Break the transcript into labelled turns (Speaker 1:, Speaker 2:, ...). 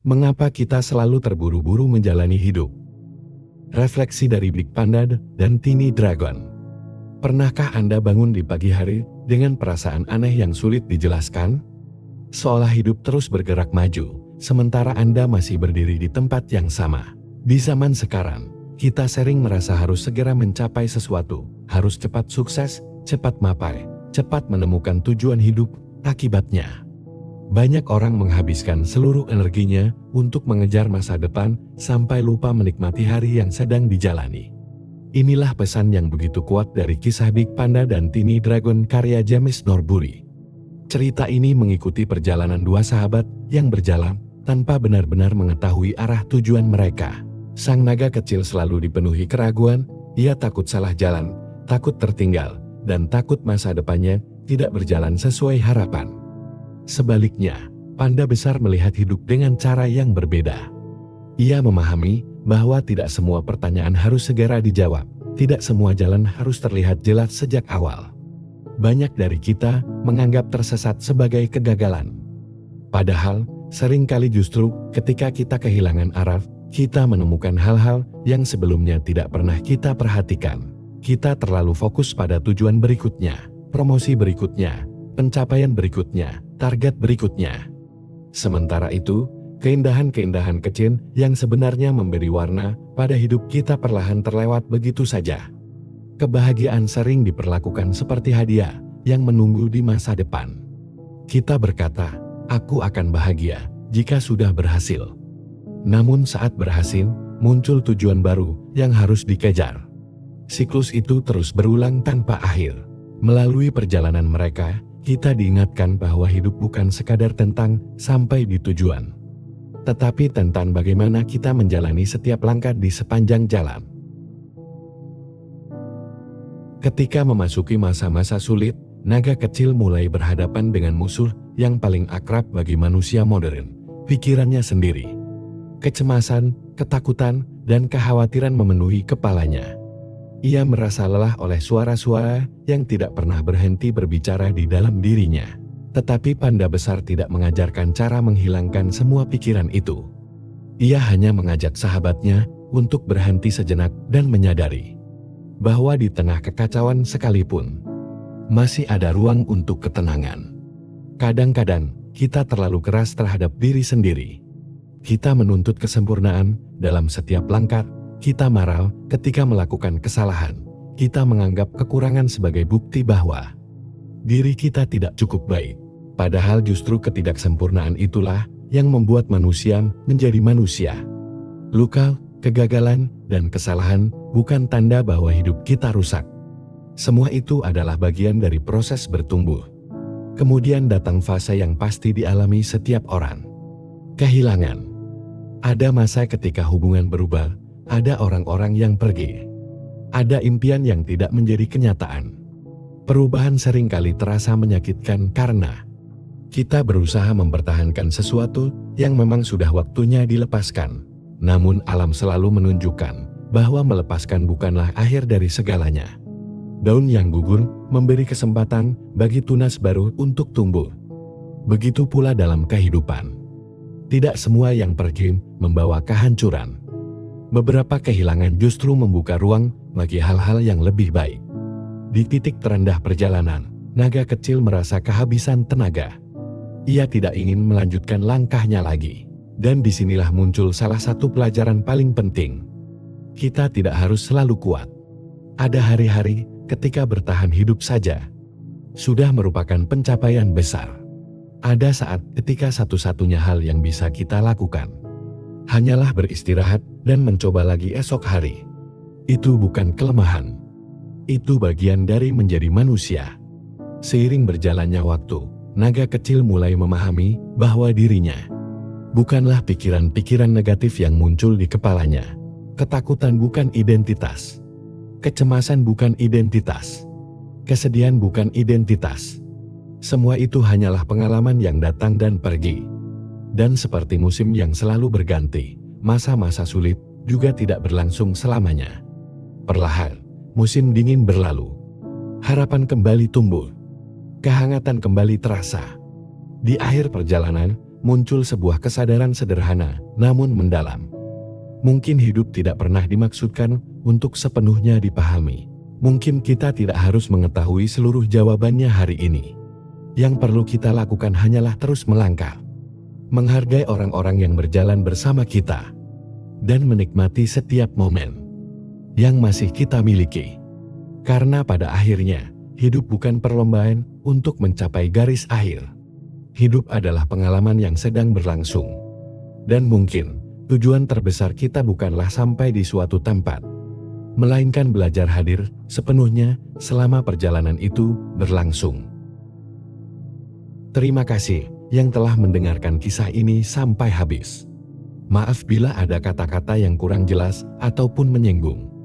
Speaker 1: Mengapa kita selalu terburu-buru menjalani hidup? Refleksi dari Big Panda dan Tiny Dragon. Pernahkah Anda bangun di pagi hari dengan perasaan aneh yang sulit dijelaskan? Seolah hidup terus bergerak maju, sementara Anda masih berdiri di tempat yang sama. Di zaman sekarang, kita sering merasa harus segera mencapai sesuatu, harus cepat sukses, cepat mapai, cepat menemukan tujuan hidup. Akibatnya, banyak orang menghabiskan seluruh energinya untuk mengejar masa depan sampai lupa menikmati hari yang sedang dijalani. Inilah pesan yang begitu kuat dari kisah Big Panda dan Tiny Dragon karya James Norbury. Cerita ini mengikuti perjalanan dua sahabat yang berjalan tanpa benar-benar mengetahui arah tujuan mereka. Sang naga kecil selalu dipenuhi keraguan, ia takut salah jalan, takut tertinggal, dan takut masa depannya tidak berjalan sesuai harapan. Sebaliknya, panda besar melihat hidup dengan cara yang berbeda. Ia memahami bahwa tidak semua pertanyaan harus segera dijawab, tidak semua jalan harus terlihat jelas sejak awal. Banyak dari kita menganggap tersesat sebagai kegagalan. Padahal, seringkali justru ketika kita kehilangan arah, kita menemukan hal-hal yang sebelumnya tidak pernah kita perhatikan. Kita terlalu fokus pada tujuan berikutnya, promosi berikutnya, pencapaian berikutnya, target berikutnya. Sementara itu, keindahan-keindahan kecil yang sebenarnya memberi warna pada hidup kita perlahan terlewat begitu saja. Kebahagiaan sering diperlakukan seperti hadiah yang menunggu di masa depan. Kita berkata, "Aku akan bahagia jika sudah berhasil." Namun saat berhasil, muncul tujuan baru yang harus dikejar. Siklus itu terus berulang tanpa akhir. Melalui perjalanan mereka, kita diingatkan bahwa hidup bukan sekadar tentang sampai di tujuan, tetapi tentang bagaimana kita menjalani setiap langkah di sepanjang jalan. Ketika memasuki masa-masa sulit, naga kecil mulai berhadapan dengan musuh yang paling akrab bagi manusia modern, pikirannya sendiri. Kecemasan, ketakutan, dan kekhawatiran memenuhi kepalanya. Ia merasa lelah oleh suara-suara yang tidak pernah berhenti berbicara di dalam dirinya. Tetapi panda besar tidak mengajarkan cara menghilangkan semua pikiran itu. Ia hanya mengajak sahabatnya untuk berhenti sejenak dan menyadari bahwa di tengah kekacauan sekalipun, masih ada ruang untuk ketenangan. Kadang-kadang, kita terlalu keras terhadap diri sendiri. Kita menuntut kesempurnaan dalam setiap langkah. Kita marah ketika melakukan kesalahan. Kita menganggap kekurangan sebagai bukti bahwa diri kita tidak cukup baik. Padahal justru ketidaksempurnaan itulah yang membuat manusia menjadi manusia. Luka, kegagalan, dan kesalahan bukan tanda bahwa hidup kita rusak. Semua itu adalah bagian dari proses bertumbuh. Kemudian datang fase yang pasti dialami setiap orang. Kehilangan. Ada masa ketika hubungan berubah. Ada orang-orang yang pergi. Ada impian yang tidak menjadi kenyataan. Perubahan seringkali terasa menyakitkan karena kita berusaha mempertahankan sesuatu yang memang sudah waktunya dilepaskan. Namun alam selalu menunjukkan bahwa melepaskan bukanlah akhir dari segalanya. Daun yang gugur memberi kesempatan bagi tunas baru untuk tumbuh. Begitu pula dalam kehidupan. Tidak semua yang pergi membawa kehancuran. Beberapa kehilangan justru membuka ruang bagi hal-hal yang lebih baik. Di titik terendah perjalanan, naga kecil merasa kehabisan tenaga. Ia tidak ingin melanjutkan langkahnya lagi. Dan disinilah muncul salah satu pelajaran paling penting. Kita tidak harus selalu kuat. Ada hari-hari ketika bertahan hidup saja sudah merupakan pencapaian besar. Ada saat ketika satu-satunya hal yang bisa kita lakukan hanyalah beristirahat dan mencoba lagi esok hari. Itu bukan kelemahan. Itu bagian dari menjadi manusia. Seiring berjalannya waktu, naga kecil mulai memahami bahwa dirinya bukanlah pikiran-pikiran negatif yang muncul di kepalanya. Ketakutan bukan identitas. Kecemasan bukan identitas. Kesedihan bukan identitas. Semua itu hanyalah pengalaman yang datang dan pergi. Dan seperti musim yang selalu berganti, masa-masa sulit juga tidak berlangsung selamanya. Perlahan, musim dingin berlalu. Harapan kembali tumbuh. Kehangatan kembali terasa. Di akhir perjalanan, muncul sebuah kesadaran sederhana namun mendalam. Mungkin hidup tidak pernah dimaksudkan untuk sepenuhnya dipahami. Mungkin kita tidak harus mengetahui seluruh jawabannya hari ini. Yang perlu kita lakukan hanyalah terus melangkah, menghargai orang-orang yang berjalan bersama kita, dan menikmati setiap momen yang masih kita miliki. Karena pada akhirnya, hidup bukan perlombaan untuk mencapai garis akhir. Hidup adalah pengalaman yang sedang berlangsung. Dan mungkin, tujuan terbesar kita bukanlah sampai di suatu tempat, melainkan belajar hadir sepenuhnya selama perjalanan itu berlangsung. Terima kasih yang telah mendengarkan kisah ini sampai habis. Maaf bila ada kata-kata yang kurang jelas ataupun menyinggung.